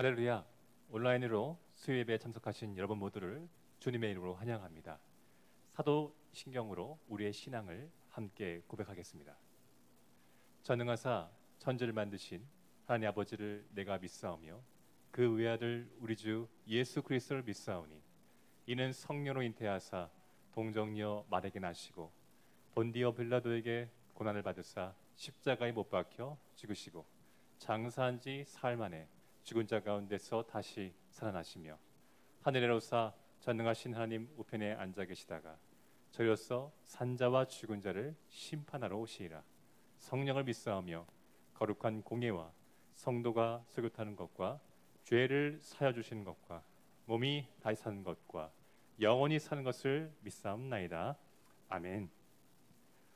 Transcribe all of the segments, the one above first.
할렐루야. 온라인으로 수요예배에 참석하신 여러분 모두를 주님의 이름으로 환영합니다. 사도신경으로 우리의 신앙을 함께 고백하겠습니다. 전능하사 천지를 만드신 하나님 아버지를 내가 믿사오며 그 외아들 우리 주 예수 그리스도를 믿사오니 이는 성령으로 잉태하사 동정녀 마리아에게 나시고 본디오 빌라도에게 고난을 받으사 십자가에 못 박혀 죽으시고 장사한 지 사흘 만에 죽은 자 가운데서 다시 살아나시며 하늘에 오르사 전능하신 하나님 우편에 앉아 계시다가 저희로서 산자와 죽은 자를 심판하러 오시리라. 성령을 믿사오며 거룩한 공예와 성도가 설교하는 것과 죄를 사여 주시는 것과 몸이 다시 사는 것과 영원히 사는 것을 믿사옵나이다. 아멘.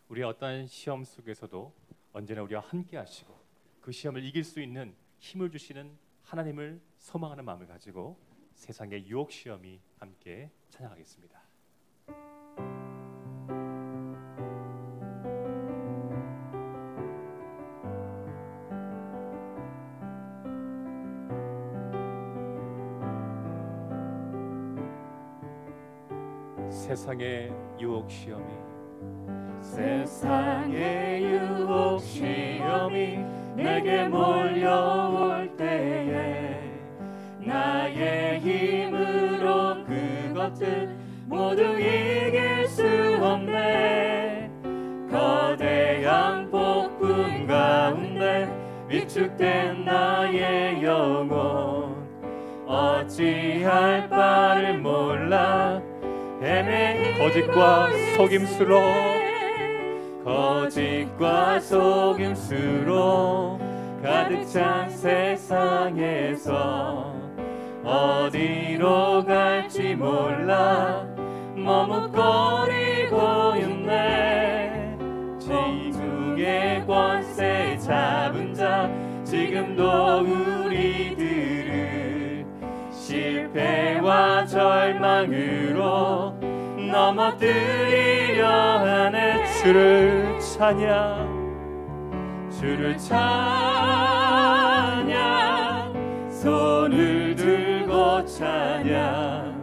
우리의 어떠한 시험 속에서도 언제나 우리와 함께 하시고 그 시험을 이길 수 있는 힘을 주시는 하나님을 소망하는 마음을 가지고 세상의 유혹 시험이 함께 찬양하겠습니다. 세상의 유혹 시험이 세상의 유혹 시험이 내게 몰려올 때에 나의 힘으로 그것들 모두 이길 수 없네. 거대한 폭풍 가운데 위축된 나의 영혼 어찌할 바를 몰라 헤매이 거짓과 속임수로 가득 찬 세상에서 어디로 갈지 몰라 머뭇거리고 있네. 지중의 권세 잡은 자 지금도 우리들을 실패와 절망으로 넘어뜨리려 하네. 주를 찬양 손을 들고 찬양.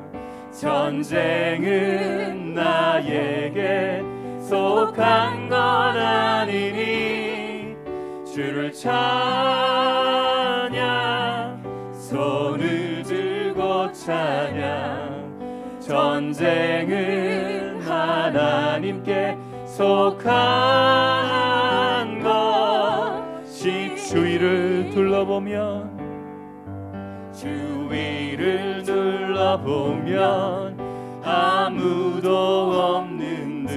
전쟁은 나에게 속한 것 아니니 주를 찬양. 손을 들고 찬양. 전쟁은 하나님께 속한 것이. 주위를 둘러보면 아무도 없는 듯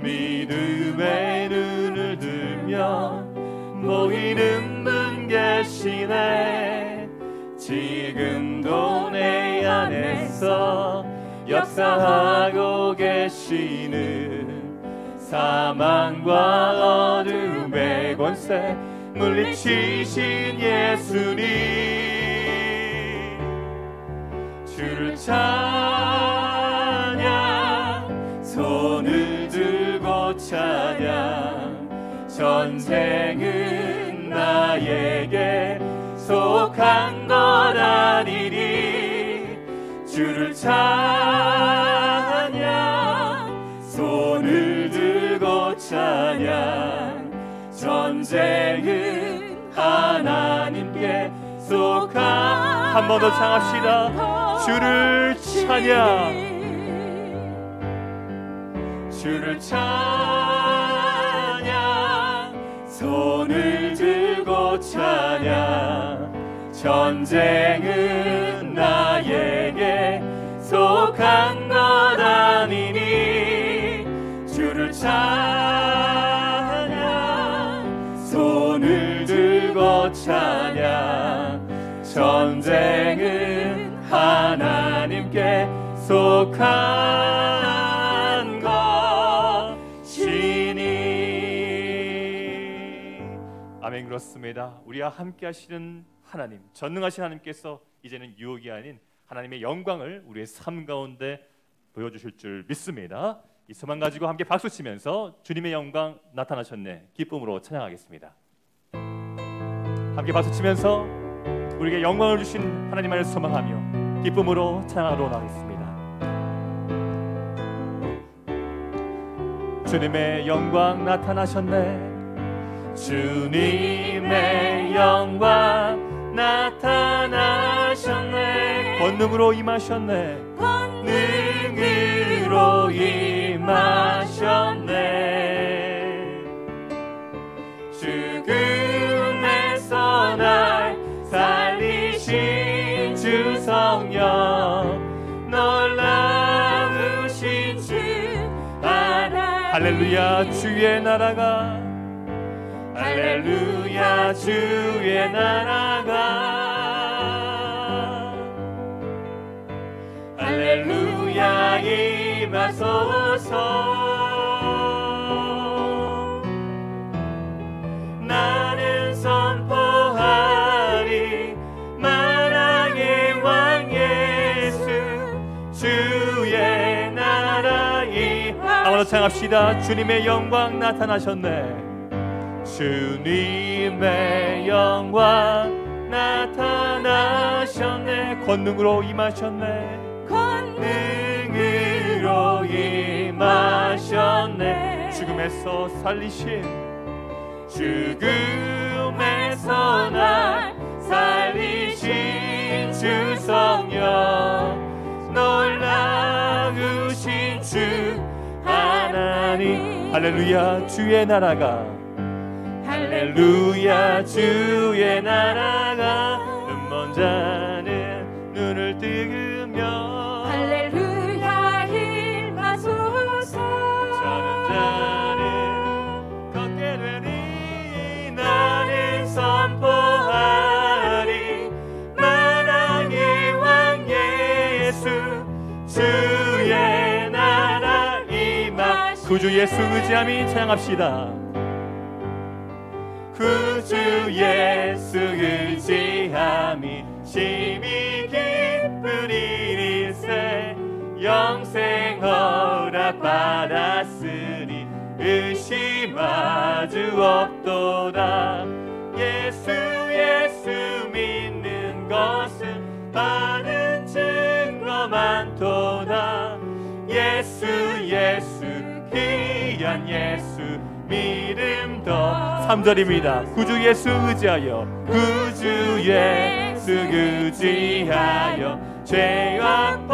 믿음의 눈을 들면 보이는 분 계시네. 지금도 내 안에서 역사하고 계시는 사망과 어둠의 권세 물리치신 예수님. 주를 찬양. 손을 들고 찬양. 전쟁은 나에게 속한 것 아니니 주를 찬양. 손을 들고 찬양. 전쟁은 하나님께 속한. 한 번 더唱합시다. 주를 찬양. 주를 찬양. 손을 들고 찬양. 전쟁은 나에게 속한 것 아니니 주를 찬양. 손을 들고 찬양. 전쟁은 하나님께 속한 것이니. 아멘. 그렇습니다. 우리와 함께 하시는 하나님, 전능하신 하나님께서 이제는 유혹이 아닌 하나님의 영광을 우리의 삶 가운데 보여주실 줄 믿습니다. 이 소망 가지고 함께 박수치면서 주님의 영광 나타나셨네 기쁨으로 찬양하겠습니다. 함께 박수치면서 우리에게 영광을 주신 하나님 안에서 소망하며 기쁨으로 찬양하러 나가겠습니다. 주님의 영광 나타나셨네. 주님의 영광 나타나셨네. 권능으로 임하셨네. 권능으로 임하셨네. 죽음에서 날 살리신 주 성령, 놀라우신 주 하나님. 할렐루야 주의 나라가, 할렐루야 주의 나라가, 할렐루야 임하소서. 나는 선포하리 만왕의 왕 예수, 주의 나라 임하. 아무나 찬양합시다. 주님의 영광 나타나셨네. 주님의 영광 나타나셨네. 권능으로 임하셨네. 권능으로 임하셨네. 죽음에서 살리신, 죽음에서 날 살리신 주 성령, 놀라우신 주 하나님. 할렐루야 주의 나라가, 할렐루야 주의 나라가. 눈먼 자는 눈을 뜨며, 할렐루야 임하소서. 저는 자는 걷게 되니, 나는 선포하리 만왕의 왕 예수, 주의 나라 임하소서. 구주 예수 의지함이 찬양합시다. 구주 예수 의지함이 심히 기쁜 일일세. 영생 허락받았으니 의심하주 없도다. 예수 믿는 것은 바른 증거 많도다. 예수 귀한 예수 믿음 더. 3절입니다. 구주 예수 의지하여, 구주 예수 의지하여 죄악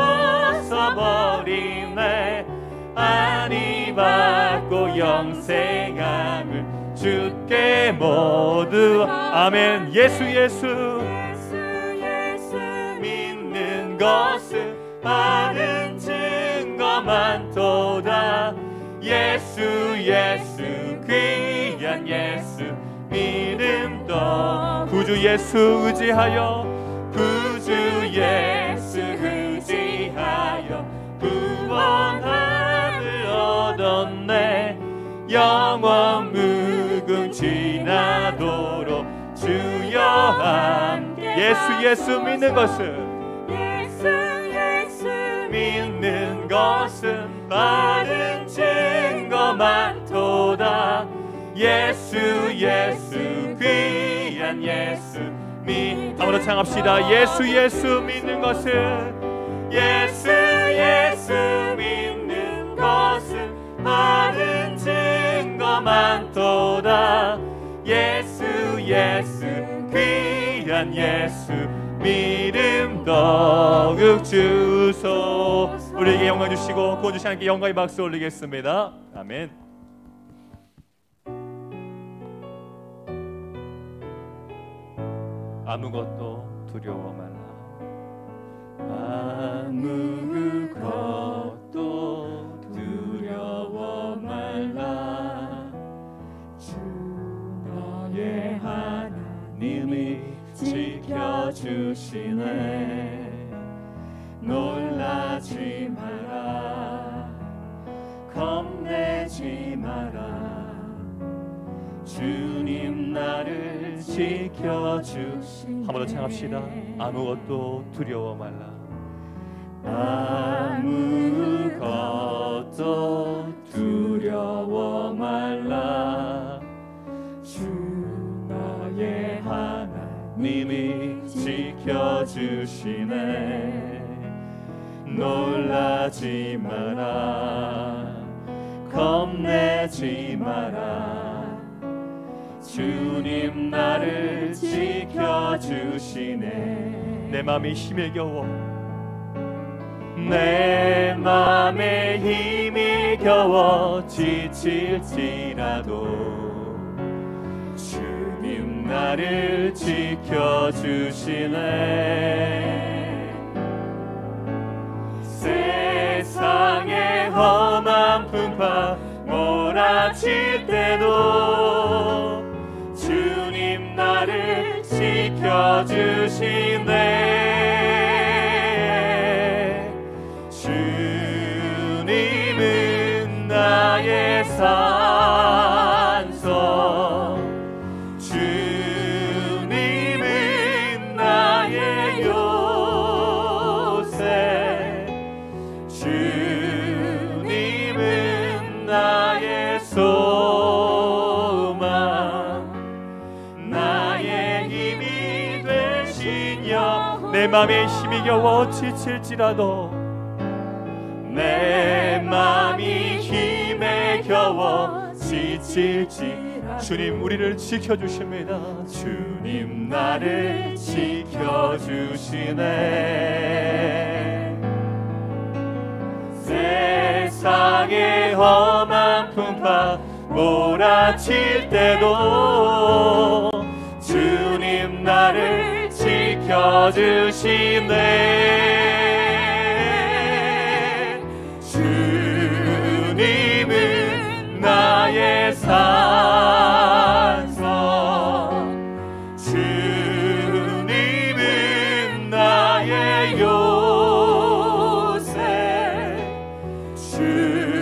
벗어버리네. 안위 받고 영생함을 주께 모두. 아멘. 예수 믿는 것은 바른 증거 많도다. 예수 귀한 예수 믿음 더. 구주 예수 의지하여, 구주 예수 의지하여 구원함을 얻었네. 영원 무궁 지나도록 주여 함께. 예수 믿는 것은, 예수 믿는 것은 바른 증거 많도다. 예수 귀한 예수 믿음. 아무나 찬양합시다. 예수 믿는 것은, 예수 믿는 것은 바른 증거 많도다. 예수 귀한 예수 믿음 더욱 주소. 우리에게 영광 주시고 구원 주신 하나님께 영광의 박수 올리겠습니다. 아멘. 아무것도 두려워 말라. 아무것도 두려워 말라. 주 너의 하나님이 지켜주시네. 놀라지 마라, 겁내지 마라. 주님 나를 지켜주시네. 한 번 더 찬양합시다. 아무것도 두려워 말라. 아무것도 두려워 말라. 주 나의 하나님이 지켜주시네. 놀라지 마라, 겁내지 마라. 주님 나를 지켜주시네. 내 맘이 힘에 겨워, 내 맘에 힘이 겨워 지칠지라도 주님 나를 지켜주시네. 세상의 험한 풍파 몰아칠 때도 주님 나를 지켜주시네. 주님은 나의 산성, 주님은 나의 요새, 주님은 나의 소망, 나의 힘이 되신 여호와. 내 맘에 힘이 겨워 지칠지라도, 내 맘이 힘에 겨워 지칠지라도 주님 우리를 지켜주십니다. 주님 나를 지켜주시네. 세상의 험한 풍파 몰아칠 때도 주님 나를 지켜주시네. 주님은 나의 산성, 주님은 나의 요새,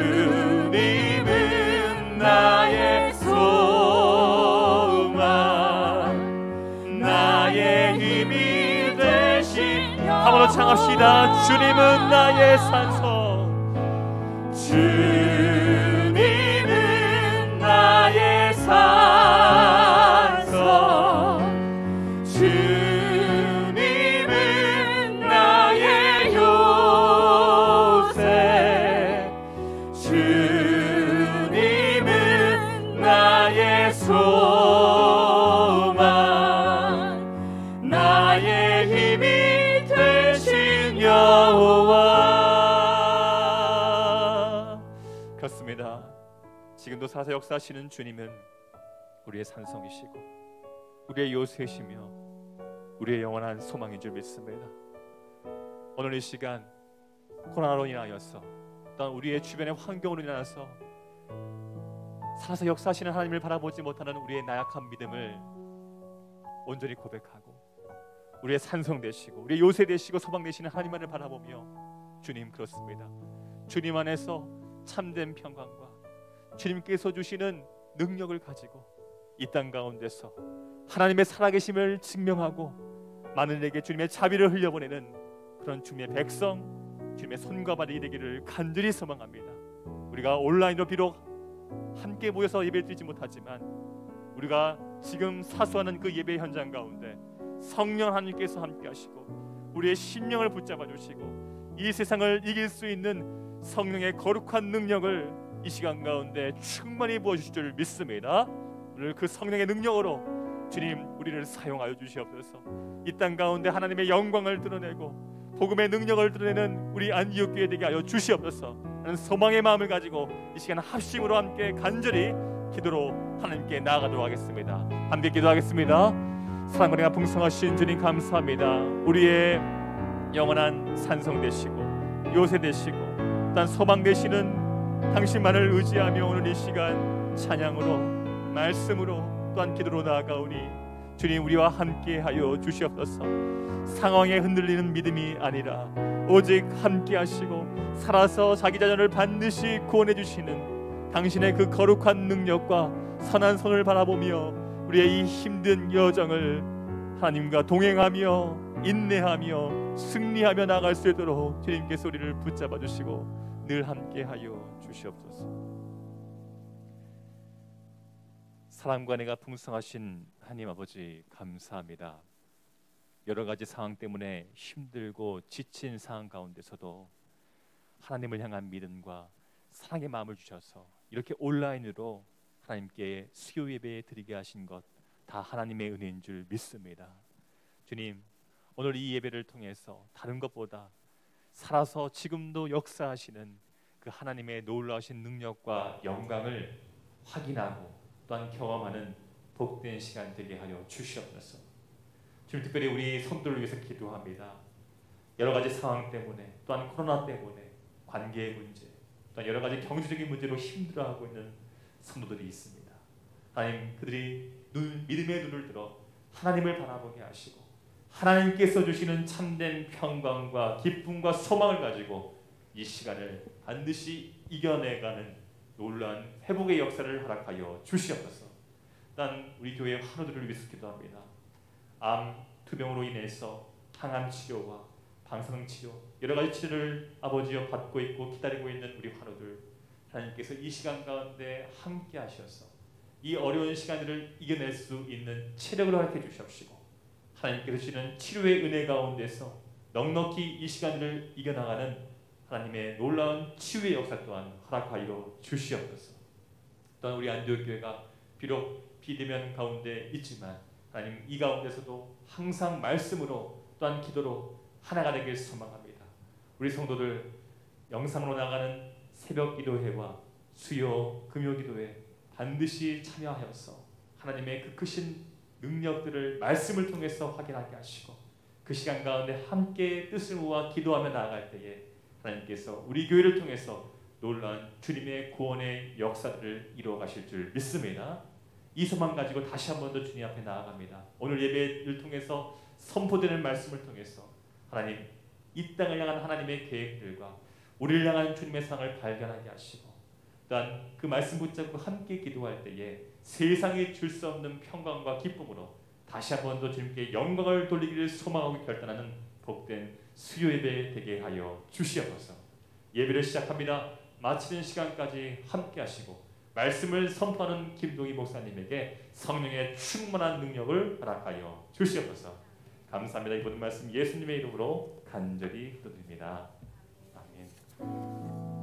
주님은 나의 소망, 나의 힘이 되신 여호와. 한번더 창합시다. 주님은 나의 산성, 주님은 나의 산성, 주님은 나의 요새, 주님은 나의 소망, 나의 힘이 되신 여호와. 그렇습니다. 지금도 살아서 역사하시는 주님은 우리의 산성이시고 우리의 요새시며 우리의 영원한 소망인 줄 믿습니다. 오늘 이 시간 코로나로 인하여서 또한 우리의 주변의 환경으로 인하여서 살아서 역사하시는 하나님을 바라보지 못하는 우리의 나약한 믿음을 온전히 고백하고 우리의 산성 되시고 우리의 요새 되시고 소망 되시는 하나님만을 바라보며, 주님 그렇습니다. 주님 안에서 참된 평강과 주님께서 주시는 능력을 가지고 이 땅 가운데서 하나님의 살아계심을 증명하고 많은에게 주님의 자비를 흘려보내는 그런 주님의 백성, 주님의 손과 발이 되기를 간절히 소망합니다. 우리가 온라인으로 비록 함께 모여서 예배를 드리지 못하지만 우리가 지금 사수하는 그 예배 현장 가운데 성령 하나님께서 함께 하시고 우리의 심령을 붙잡아 주시고 이 세상을 이길 수 있는 성령의 거룩한 능력을 이 시간 가운데 충만히 부어주실 줄 믿습니다. 오늘 그 성령의 능력으로 주님 우리를 사용하여 주시옵소서. 이 땅 가운데 하나님의 영광을 드러내고 복음의 능력을 드러내는 우리 안디옥교회 되게 하여 주시옵소서. 하는 소망의 마음을 가지고 이 시간 합심으로 함께 간절히 기도로 하나님께 나아가도록 하겠습니다. 함께 기도하겠습니다. 사랑과 은혜가 풍성하신 주님 감사합니다. 우리의 영원한 산성 되시고 요새 되시고 또한 소망 되시는 당신만을 의지하며 오늘 이 시간 찬양으로 말씀으로 또한 기도로 나아가오니 주님 우리와 함께하여 주시옵소서. 상황에 흔들리는 믿음이 아니라 오직 함께하시고 살아서 자기 자신을 반드시 구원해 주시는 당신의 그 거룩한 능력과 선한 손을 바라보며 우리의 이 힘든 여정을 하나님과 동행하며 인내하며 승리하며 나아갈 수 있도록 주님께서 우리를 붙잡아 주시고 늘 함께하여 주시옵소서. 사랑과 은혜가 풍성하신 하나님 아버지 감사합니다. 여러 가지 상황 때문에 힘들고 지친 상황 가운데서도 하나님을 향한 믿음과 사랑의 마음을 주셔서 이렇게 온라인으로 하나님께 수요 예배 드리게 하신 것 다 하나님의 은혜인 줄 믿습니다. 주님, 오늘 이 예배를 통해서 다른 것보다 살아서 지금도 역사하시는 그 하나님의 놀라우신 능력과 영광을 확인하고 또한 경험하는 복된 시간 되게 하여 주시옵소서. 주님, 특별히 우리 성도를 위해서 기도합니다. 여러 가지 상황 때문에, 또한 코로나 때문에 관계의 문제, 또한 여러 가지 경제적인 문제로 힘들어하고 있는 성도들이 있습니다. 하나님, 그들이 믿음의 눈을 들어 하나님을 바라보게 하시고 하나님께서 주시는 참된 평강과 기쁨과 소망을 가지고 이 시간을 반드시 이겨내가는 놀라운 회복의 역사를 허락하여 주시옵소서. 난 우리 교회 환우들을 위해서 기도합니다. 암 투병으로 인해서 항암 치료와 방사능 치료, 여러 가지 치료를 아버지여 받고 있고 기다리고 있는 우리 환우들, 하나님께서 이 시간 가운데 함께 하셔서 이 어려운 시간들을 이겨낼 수 있는 체력을 허락해 주시옵시고 하나님께서 주시는 치료의 은혜 가운데서 넉넉히 이 시간들을 이겨나가는 하나님의 놀라운 치유의 역사 또한 허락하여 주시옵소서. 또한 우리 안디옥교회가 비록 비대면 가운데 있지만 하나님, 이 가운데서도 항상 말씀으로 또한 기도로 하나가 되길 소망합니다. 우리 성도들 영상으로 나가는 새벽 기도회와 수요 금요 기도회 반드시 참여하여서 하나님의 그 크신 능력들을 말씀을 통해서 확인하게 하시고 그 시간 가운데 함께 뜻을 모아 기도하며 나아갈 때에 하나님께서 우리 교회를 통해서 놀라운 주님의 구원의 역사들을 이루어 가실 줄 믿습니다. 이 소망 가지고 다시 한 번 더 주님 앞에 나아갑니다. 오늘 예배를 통해서 선포되는 말씀을 통해서 하나님, 이 땅을 향한 하나님의 계획들과 우리를 향한 주님의 사랑을 발견하게 하시고 또한 그 말씀 붙잡고 함께 기도할 때에 세상이 줄 수 없는 평강과 기쁨으로 다시 한 번 더 주님께 영광을 돌리기를 소망하고 결단하는 복된 수요 예배 되게 하여 주시옵소서. 예배를 시작합니다. 마치는 시간까지 함께 하시고 말씀을 선포하는 김동희 목사님에게 성령의 충만한 능력을 허락하여 주시옵소서. 감사합니다. 이 모든 말씀 예수님의 이름으로 간절히 기도드립니다. 아멘.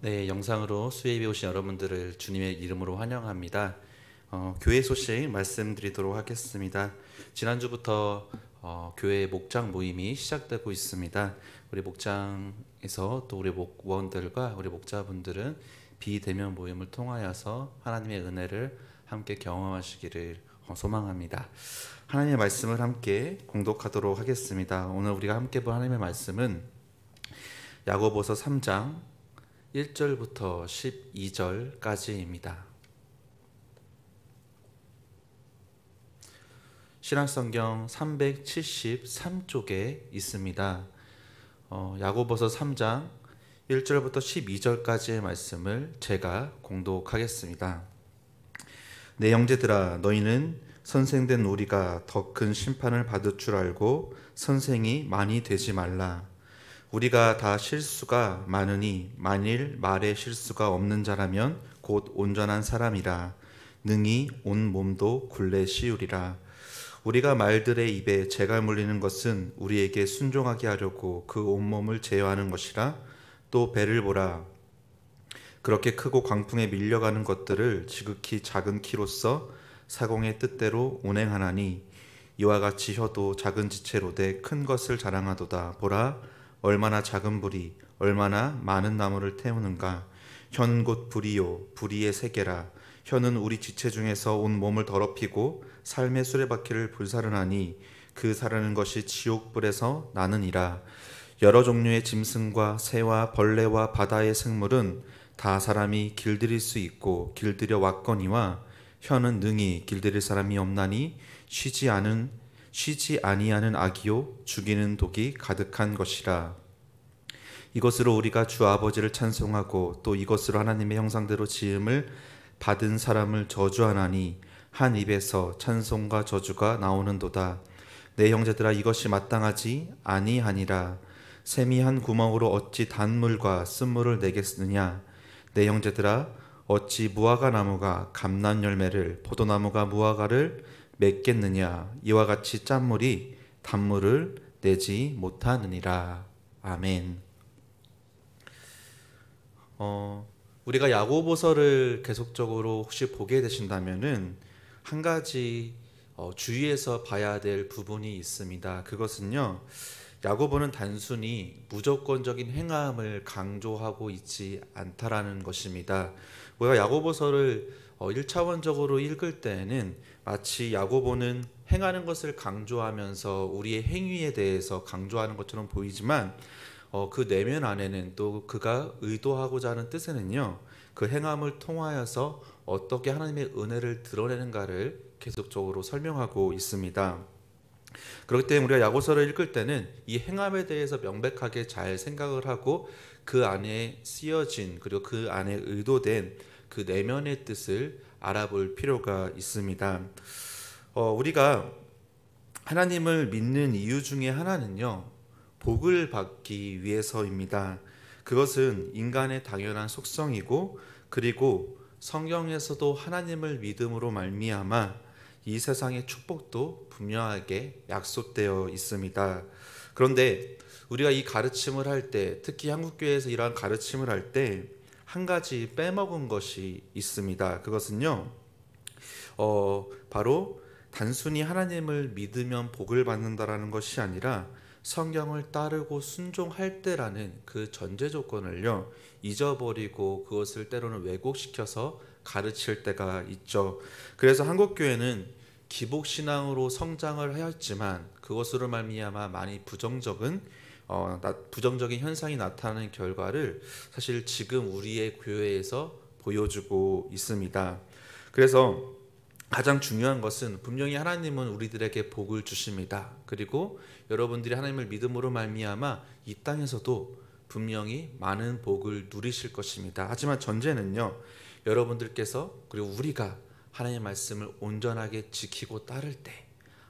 네, 영상으로 수요예배 오신 여러분들을 주님의 이름으로 환영합니다. 교회 소식 말씀드리도록 하겠습니다. 지난주부터 교회 목장 모임이 시작되고 있습니다. 우리 목장에서 또 우리 목원들과 우리 목자분들은 비대면 모임을 통하여서 하나님의 은혜를 함께 경험하시기를 소망합니다. 하나님의 말씀을 함께 공독하도록 하겠습니다. 오늘 우리가 함께 볼 하나님의 말씀은 야고보서 3장 1절부터 12절까지입니다. 신약성경 373쪽에 있습니다. 야고보서 3장 1절부터 12절까지의 말씀을 제가 공독하겠습니다. 내 형제들아, 너희는 선생된 우리가 더 큰 심판을 받을 줄 알고 선생이 많이 되지 말라. 우리가 다 실수가 많으니 만일 말에 실수가 없는 자라면 곧 온전한 사람이라. 능히 온 몸도 굴레 씌우리라. 우리가 말들의 입에 재가 물리는 것은 우리에게 순종하게 하려고 그 온몸을 제어하는 것이라. 또 배를 보라. 그렇게 크고 광풍에 밀려가는 것들을 지극히 작은 키로써 사공의 뜻대로 운행하나니 이와 같이 혀도 작은 지체로 돼 큰 것을 자랑하도다. 보라, 얼마나 작은 불이 얼마나 많은 나무를 태우는가. 혀는 곧 불이요 불의의 세계라. 혀는 우리 지체 중에서 온 몸을 더럽히고 삶의 수레바퀴를 불사르나니 그 사르는 것이 지옥불에서 나느니라. 여러 종류의 짐승과 새와 벌레와 바다의 생물은 다 사람이 길들일 수 있고 길들여 왔거니와 혀는 능히 길들일 사람이 없나니 쉬지 아니하는 악이요 죽이는 독이 가득한 것이라. 이것으로 우리가 주 아버지를 찬송하고 또 이것으로 하나님의 형상대로 지음을 받은 사람을 저주하나니 한 입에서 찬송과 저주가 나오는도다. 내 형제들아 이것이 마땅하지 아니하니라. 샘이 한 구멍으로 어찌 단물과 쓴물을 내겠느냐. 내 형제들아 어찌 무화과 나무가 감람 열매를 포도나무가 무화과를 맺겠느냐. 이와 같이 짠물이 단물을 내지 못하느니라. 아멘. 우리가 야고보서를 계속적으로 혹시 보게 되신다면은 한 가지 주의해서 봐야 될 부분이 있습니다. 그것은요, 야고보는 단순히 무조건적인 행함을 강조하고 있지 않다라는 것입니다. 우리가 야고보서를 1차원적으로 읽을 때에는 마치 야고보는 행하는 것을 강조하면서 우리의 행위에 대해서 강조하는 것처럼 보이지만 그 내면 안에는 또 그가 의도하고자 하는 뜻에는요, 그 행함을 통하여서 어떻게 하나님의 은혜를 드러내는가를 계속적으로 설명하고 있습니다. 그렇기 때문에 우리가 야고보서를 읽을 때는 이 행함에 대해서 명백하게 잘 생각을 하고 그 안에 쓰여진 그리고 그 안에 의도된 그 내면의 뜻을 알아볼 필요가 있습니다. 우리가 하나님을 믿는 이유 중에 하나는요, 복을 받기 위해서입니다. 그것은 인간의 당연한 속성이고, 그리고 성경에서도 하나님을 믿음으로 말미암아 이 세상의 축복도 분명하게 약속되어 있습니다. 그런데 우리가 이 가르침을 할 때, 특히 한국교회에서 이러한 가르침을 할 때 한 가지 빼먹은 것이 있습니다. 그것은요, 바로 단순히 하나님을 믿으면 복을 받는다라는 것이 아니라 성경을 따르고 순종할 때라는 그 전제 조건을요, 잊어버리고 그것을 때로는 왜곡시켜서 가르칠 때가 있죠. 그래서 한국교회는 기복신앙으로 성장을 하였지만 그것으로 말미암아 많이 부정적인 현상이 나타나는 결과를 사실 지금 우리의 교회에서 보여주고 있습니다. 그래서 가장 중요한 것은 분명히 하나님은 우리들에게 복을 주십니다. 그리고 여러분들이 하나님을 믿음으로 말미암아 이 땅에서도 분명히 많은 복을 누리실 것입니다. 하지만 전제는요, 여러분들께서 그리고 우리가 하나님의 말씀을 온전하게 지키고 따를 때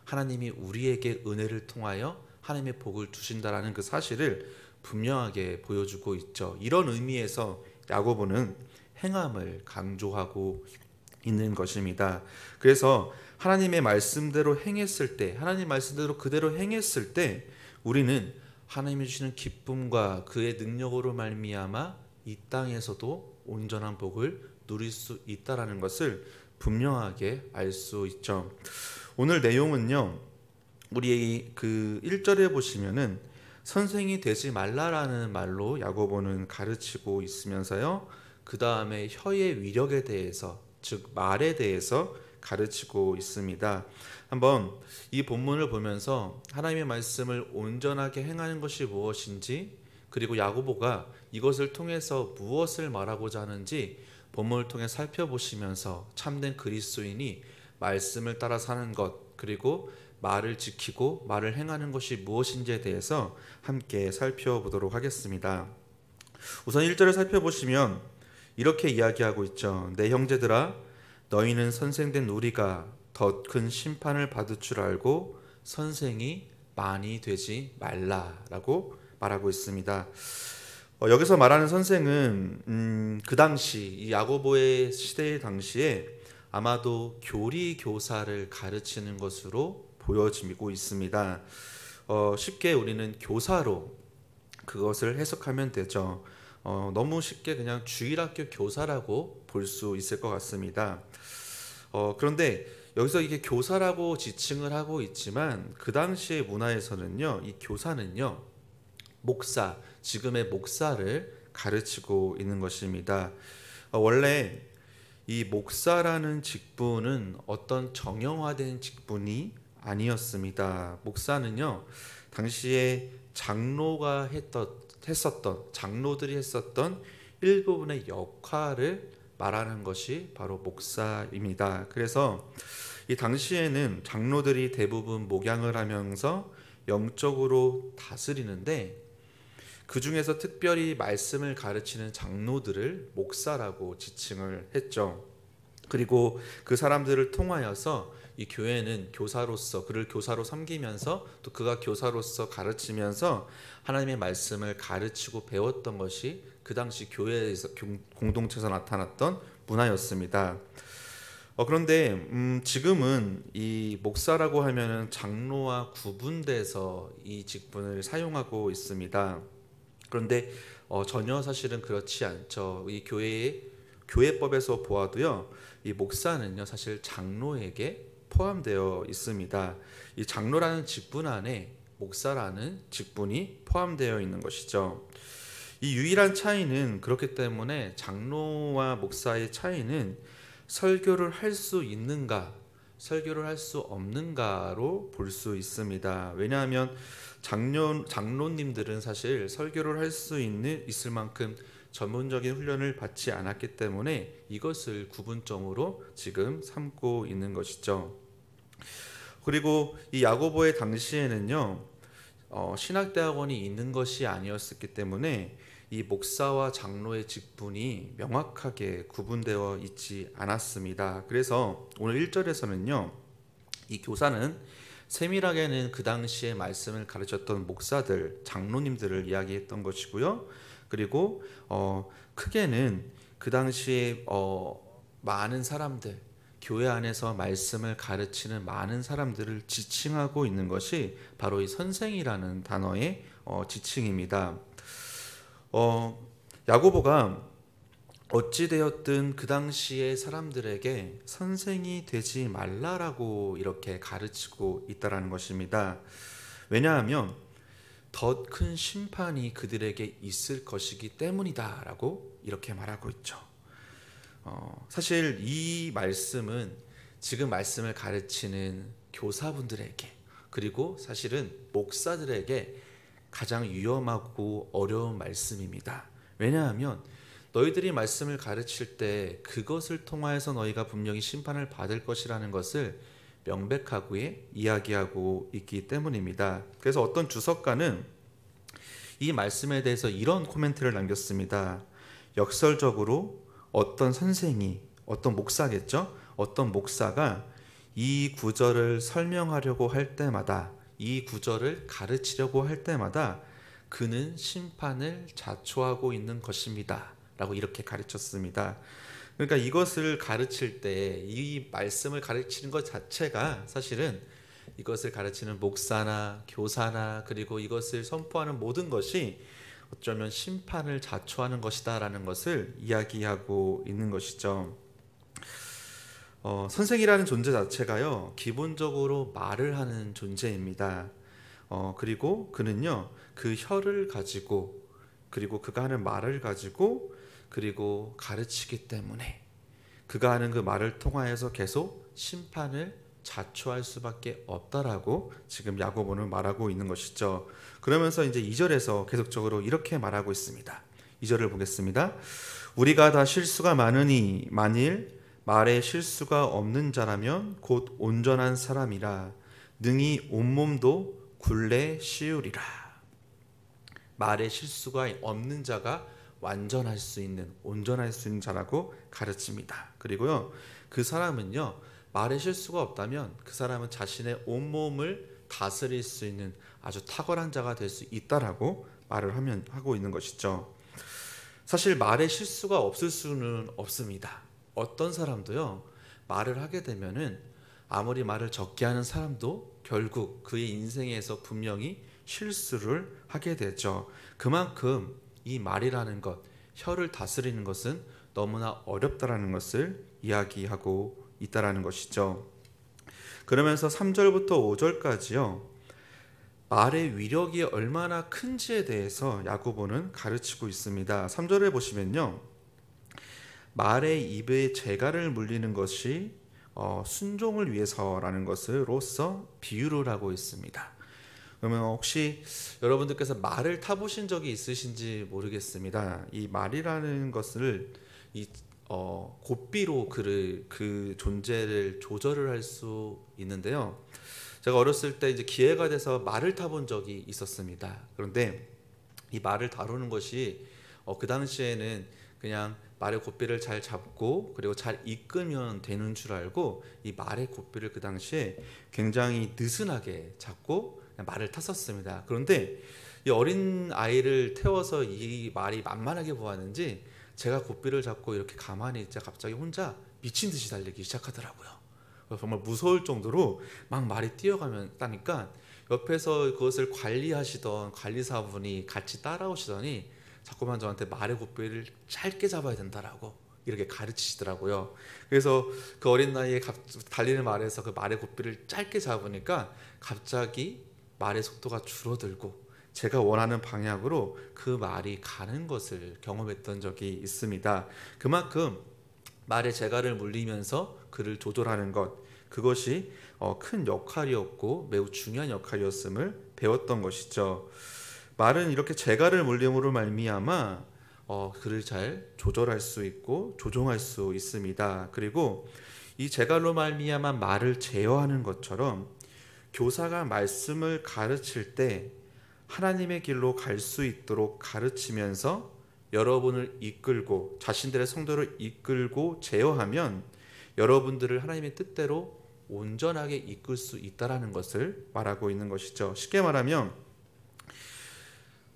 하나님이 우리에게 은혜를 통하여 하나님의 복을 주신다라는 그 사실을 분명하게 보여주고 있죠. 이런 의미에서 야고보는 행함을 강조하고 있는 것입니다. 그래서 하나님의 말씀대로 행했을 때, 하나님 말씀대로 그대로 행했을 때 우리는 하나님이 주시는 기쁨과 그의 능력으로 말미암아 이 땅에서도 온전한 복을 누릴 수 있다라는 것을 분명하게 알 수 있죠. 오늘 내용은요, 우리 그 1절에 보시면은 선생이 되지 말라라는 말로 야고보는 가르치고 있으면서요, 그 다음에 혀의 위력에 대해서, 즉 말에 대해서 가르치고 있습니다. 한번 이 본문을 보면서 하나님의 말씀을 온전하게 행하는 것이 무엇인지, 그리고 야고보가 이것을 통해서 무엇을 말하고자 하는지 본문을 통해 살펴보시면서 참된 그리스도인이 말씀을 따라 사는 것, 그리고 말을 지키고 말을 행하는 것이 무엇인지에 대해서 함께 살펴보도록 하겠습니다. 우선 1절을 살펴보시면 이렇게 이야기하고 있죠. 내 형제들아 너희는 선생된 우리가 더 큰 심판을 받을 줄 알고 선생이 많이 되지 말라라고 말하고 있습니다. 여기서 말하는 선생은 그 당시 이 야고보의 시대 당시에 아마도 교리 교사를 가르치는 것으로 보여지고 있습니다. 쉽게 우리는 교사로 그것을 해석하면 되죠. 너무 쉽게 그냥 주일학교 교사라고 볼 수 있을 것 같습니다. 그런데 여기서 이게 교사라고 지칭을 하고 있지만 그 당시의 문화에서는요, 이 교사는요, 목사, 지금의 목사를 가르치고 있는 것입니다. 원래 이 목사라는 직분은 어떤 정형화된 직분이 아니었습니다. 목사는요, 당시에 장로들이 했었던 일부분의 역할을 말하는 것이 바로 목사입니다. 그래서 이 당시에는 장로들이 대부분 목양을 하면서 영적으로 다스리는데, 그 중에서 특별히 말씀을 가르치는 장로들을 목사라고 지칭을 했죠. 그리고 그 사람들을 통하여서 이 교회는 교사로서 그를 교사로 섬기면서 또 그가 교사로서 가르치면서 하나님의 말씀을 가르치고 배웠던 것이 그 당시 교회에서 공동체에서 나타났던 문화였습니다. 그런데 지금은 이 목사라고 하면은 장로와 구분돼서 이 직분을 사용하고 있습니다. 그런데 전혀 사실은 그렇지 않죠. 이 교회법에서 보아도요, 이 목사는요 사실 장로에게 포함되어 있습니다. 이 장로라는 직분 안에 목사라는 직분이 포함되어 있는 것이죠. 이 유일한 차이는 그렇기 때문에 장로와 목사의 차이는 설교를 할 수 있는가, 설교를 할 수 없는가로 볼 수 있습니다. 왜냐하면 장로님들은 사실 설교를 할 수 있을 만큼 전문적인 훈련을 받지 않았기 때문에 이것을 구분점으로 지금 삼고 있는 것이죠. 그리고 이 야고보의 당시에는요, 신학대학원이 있는 것이 아니었기 때문에 이 목사와 장로의 직분이 명확하게 구분되어 있지 않았습니다. 그래서 오늘 1절에서는요, 이 교사는 세밀하게는 그 당시에 말씀을 가르쳤던 목사들, 장로님들을 이야기했던 것이고요. 그리고 크게는 그 당시에 많은 사람들, 교회 안에서 말씀을 가르치는 많은 사람들을 지칭하고 있는 것이 바로 이 선생이라는 단어의 지칭입니다. 야고보가 어찌되었든 그 당시의 사람들에게 선생이 되지 말라라고 이렇게 가르치고 있다라는 것입니다. 왜냐하면 더 큰 심판이 그들에게 있을 것이기 때문이다라고 이렇게 말하고 있죠. 사실 이 말씀은 지금 말씀을 가르치는 교사분들에게, 그리고 사실은 목사들에게 가장 위험하고 어려운 말씀입니다. 왜냐하면 너희들이 말씀을 가르칠 때 그것을 통하여서 너희가 분명히 심판을 받을 것이라는 것을 명백하게 이야기하고 있기 때문입니다. 그래서 어떤 주석가는 이 말씀에 대해서 이런 코멘트를 남겼습니다. 역설적으로 어떤 선생이, 어떤 목사겠죠? 어떤 목사가 이 구절을 설명하려고 할 때마다, 이 구절을 가르치려고 할 때마다 그는 심판을 자초하고 있는 것입니다 라고 이렇게 가르쳤습니다. 그러니까 이것을 가르칠 때, 이 말씀을 가르치는 것 자체가 사실은 이것을 가르치는 목사나 교사나 그리고 이것을 선포하는 모든 것이 어쩌면 심판을 자초하는 것이다 라는 것을 이야기하고 있는 것이죠. 선생이라는 존재 자체가요, 기본적으로 말을 하는 존재입니다. 그리고 그는요, 그 혀를 가지고, 그리고 그가 하는 말을 가지고, 그리고 가르치기 때문에 그가 하는 그 말을 통하여서 계속 심판을 자초할 수밖에 없다라고 지금 야고보는 말하고 있는 것이죠. 그러면서 이제 2절에서 계속적으로 이렇게 말하고 있습니다. 2절을 보겠습니다. 우리가 다 실수가 많으니 만일 말에 실수가 없는 자라면 곧 온전한 사람이라 능히 온몸도 굴레 씌우리라. 말에 실수가 없는 자가 완전할 수 있는, 온전할 수 있는 자라고 가르칩니다. 그리고요, 그 사람은요, 말에 실수가 없다면 그 사람은 자신의 온몸을 다스릴 수 있는 아주 탁월한 자가 될 수 있다라고 말을 하고 있는 것이죠. 사실 말에 실수가 없을 수는 없습니다. 어떤 사람도요, 말을 하게 되면은 아무리 말을 적게 하는 사람도 결국 그의 인생에서 분명히 실수를 하게 되죠. 그만큼 이 말이라는 것, 혀를 다스리는 것은 너무나 어렵다라는 것을 이야기하고 있다라는 것이죠. 그러면서 3절부터 5절까지요, 말의 위력이 얼마나 큰지에 대해서 야고보는 가르치고 있습니다. 3절에 보시면요, 말의 입에 재갈을 물리는 것이 순종을 위해서라는 것으로서 비유를 하고 있습니다. 그러면 혹시 여러분들께서 말을 타보신 적이 있으신지 모르겠습니다. 이 말이라는 것을 고삐로 그 존재를 조절을 할 수 있는데요. 제가 어렸을 때 이제 기회가 돼서 말을 타본 적이 있었습니다. 그런데 이 말을 다루는 것이 그 당시에는 그냥 말의 고삐를 잘 잡고 그리고 잘 이끌면 되는 줄 알고 이 말의 고삐를 그 당시에 굉장히 느슨하게 잡고 말을 탔었습니다. 그런데 이 어린 아이를 태워서 이 말이 만만하게 보았는지 제가 고삐를 잡고 이렇게 가만히 있자 갑자기 혼자 미친 듯이 달리기 시작하더라고요. 정말 무서울 정도로 막 말이 뛰어가면다니까 옆에서 그것을 관리하시던 관리사분이 같이 따라오시더니 자꾸만 저한테 말의 고삐를 짧게 잡아야 된다라고 이렇게 가르치시더라고요. 그래서 그 어린 나이에 달리는 말에서 그 말의 고삐를 짧게 잡으니까 갑자기 말의 속도가 줄어들고 제가 원하는 방향으로 그 말이 가는 것을 경험했던 적이 있습니다. 그만큼 말의 재갈을 물리면서 그를 조절하는 것, 그것이 큰 역할이었고 매우 중요한 역할이었음을 배웠던 것이죠. 말은 이렇게 재갈을 물림으로 말미암아 그를 잘 조절할 수 있고 조종할 수 있습니다. 그리고 이 재갈로 말미암아 말을 제어하는 것처럼 교사가 말씀을 가르칠 때 하나님의 길로 갈 수 있도록 가르치면서 여러분을 이끌고 자신들의 성도를 이끌고 제어하면 여러분들을 하나님의 뜻대로 온전하게 이끌 수 있다라는 것을 말하고 있는 것이죠. 쉽게 말하면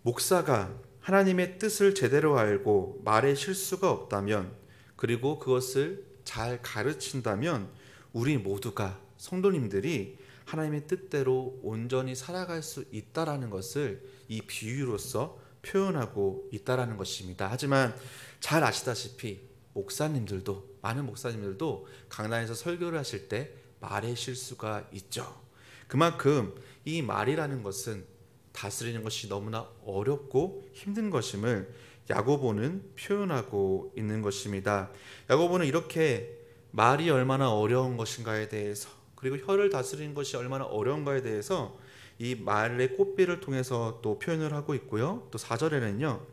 목사가 하나님의 뜻을 제대로 알고 말에 실수가 없다면 그리고 그것을 잘 가르친다면 우리 모두가 성도님들이 하나님의 뜻대로 온전히 살아갈 수 있다라는 것을 이 비유로서 표현하고 있다라는 것입니다. 하지만 잘 아시다시피 목사님들도 많은 목사님들도 강단에서 설교를 하실 때 말의 실수가 있죠. 그만큼 이 말이라는 것은 다스리는 것이 너무나 어렵고 힘든 것임을 야고보는 표현하고 있는 것입니다. 야고보는 이렇게 말이 얼마나 어려운 것인가에 대해서 그리고 혀를 다스리는 것이 얼마나 어려운가에 대해서 이 말의 꽃비를 통해서 또 표현을 하고 있고요. 또 4절에는요.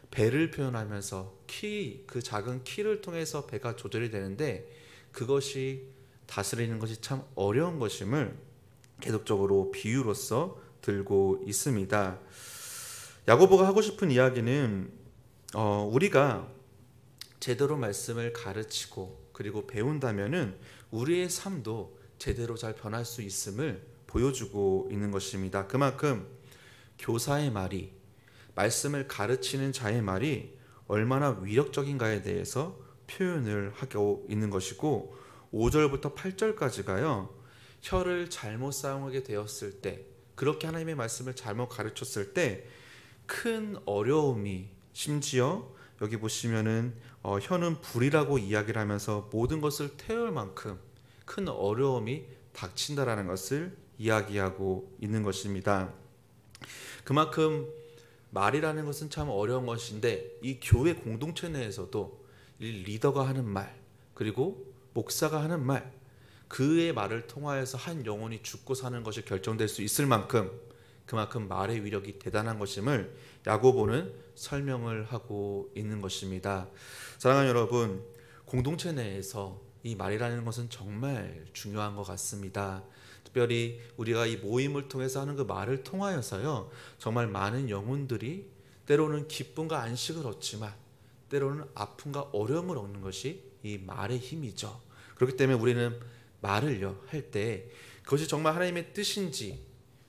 배를 표현하면서 그 작은 키를 통해서 배가 조절이 되는데 그것이 다스리는 것이 참 어려운 것임을 계속적으로 비유로서 들고 있습니다. 야고보가 하고 싶은 이야기는 우리가 제대로 말씀을 가르치고 그리고 배운다면은 우리의 삶도 제대로 잘 변할 수 있음을 보여주고 있는 것입니다. 그만큼 교사의 말이 말씀을 가르치는 자의 말이 얼마나 위력적인가에 대해서 표현을 하고 있는 것이고 5절부터 8절까지가요. 혀를 잘못 사용하게 되었을 때 그렇게 하나님의 말씀을 잘못 가르쳤을 때 큰 어려움이 심지어 여기 보시면은 혀는 불이라고 이야기를 하면서 모든 것을 태울 만큼 큰 어려움이 닥친다라는 것을 이야기하고 있는 것입니다. 그만큼 말이라는 것은 참 어려운 것인데 이 교회 공동체 내에서도 이 리더가 하는 말 그리고 목사가 하는 말 그의 말을 통하여서 한 영혼이 죽고 사는 것이 결정될 수 있을 만큼 그만큼 말의 위력이 대단한 것임을 야고보는 설명을 하고 있는 것입니다. 사랑하는 여러분, 공동체 내에서 이 말이라는 것은 정말 중요한 것 같습니다. 특별히 우리가 이 모임을 통해서 하는 그 말을 통하여서요 정말 많은 영혼들이 때로는 기쁨과 안식을 얻지만 때로는 아픔과 어려움을 얻는 것이 이 말의 힘이죠. 그렇기 때문에 우리는 말을요 할 때 그것이 정말 하나님의 뜻인지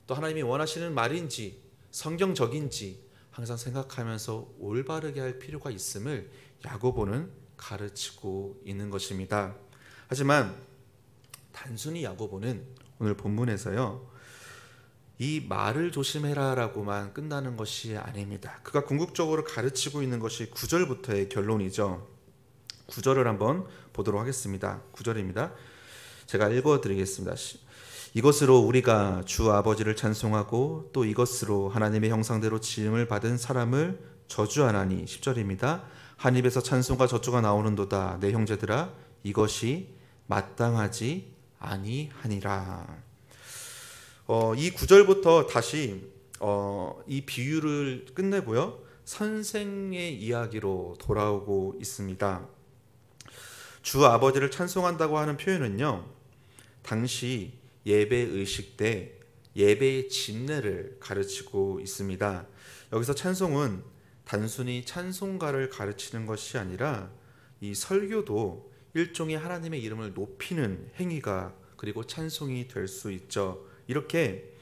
또 하나님이 원하시는 말인지 성경적인지 항상 생각하면서 올바르게 할 필요가 있음을 야고보는 가르치고 있는 것입니다. 하지만 단순히 야고보는 오늘 본문에서요 이 말을 조심해라라고만 끝나는 것이 아닙니다. 그가 궁극적으로 가르치고 있는 것이 9절부터의 결론이죠. 9절을 한번 보도록 하겠습니다. 9절입니다. 제가 읽어드리겠습니다. 이것으로 우리가 주 아버지를 찬송하고 또 이것으로 하나님의 형상대로 지음을 받은 사람을 저주하나니 10절입니다. 한 입에서 찬송과 저주가 나오는도다. 내 형제들아 이것이 마땅하지 아니하니라. 이 9절부터 다시 이 비유를 끝내고요 선생의 이야기로 돌아오고 있습니다. 주 아버지를 찬송한다고 하는 표현은요 당시 예배 의식 때 예배의 진례를 가르치고 있습니다. 여기서 찬송은 단순히 찬송가를 가르치는 것이 아니라 이 설교도 일종의 하나님의 이름을 높이는 행위가 그리고 찬송이 될 수 있죠. 이렇게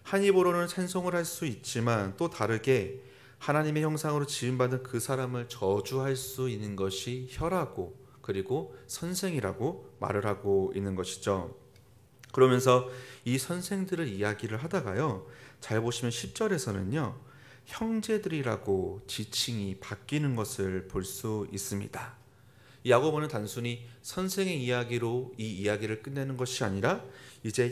한 입으로는 찬송을 할 수 있지만 또 다르게 하나님의 형상으로 지음받은 그 사람을 저주할 수 있는 것이 혀라고 그리고 선생이라고 말을 하고 있는 것이죠. 그러면서 이 선생들을 이야기를 하다가요, 잘 보시면 10절에서는요 형제들이라고 지칭이 바뀌는 것을 볼 수 있습니다. 야고보는 단순히 선생의 이야기로 이 이야기를 끝내는 것이 아니라 이제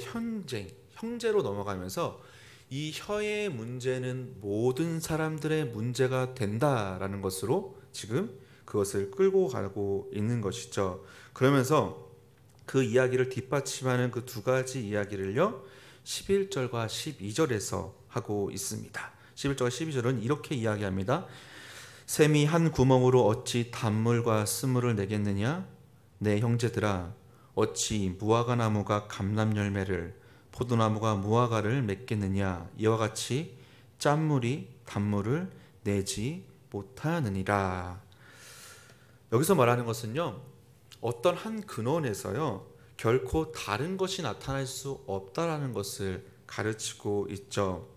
형제로 넘어가면서 이 혀의 문제는 모든 사람들의 문제가 된다라는 것으로 지금 그것을 끌고 가고 있는 것이죠. 그러면서 그 이야기를 뒷받침하는 그 두 가지 이야기를요 11절과 12절에서 하고 있습니다. 11절과 12절은 이렇게 이야기합니다. 샘이 한 구멍으로 어찌 단물과 쓴물을 내겠느냐? 내 형제들아, 어찌 무화과 나무가 감람 열매를, 포도나무가 무화과를 맺겠느냐? 이와 같이 짠물이 단물을 내지 못하느니라. 여기서 말하는 것은요, 어떤 한 근원에서요 결코 다른 것이 나타날 수 없다라는 것을 가르치고 있죠.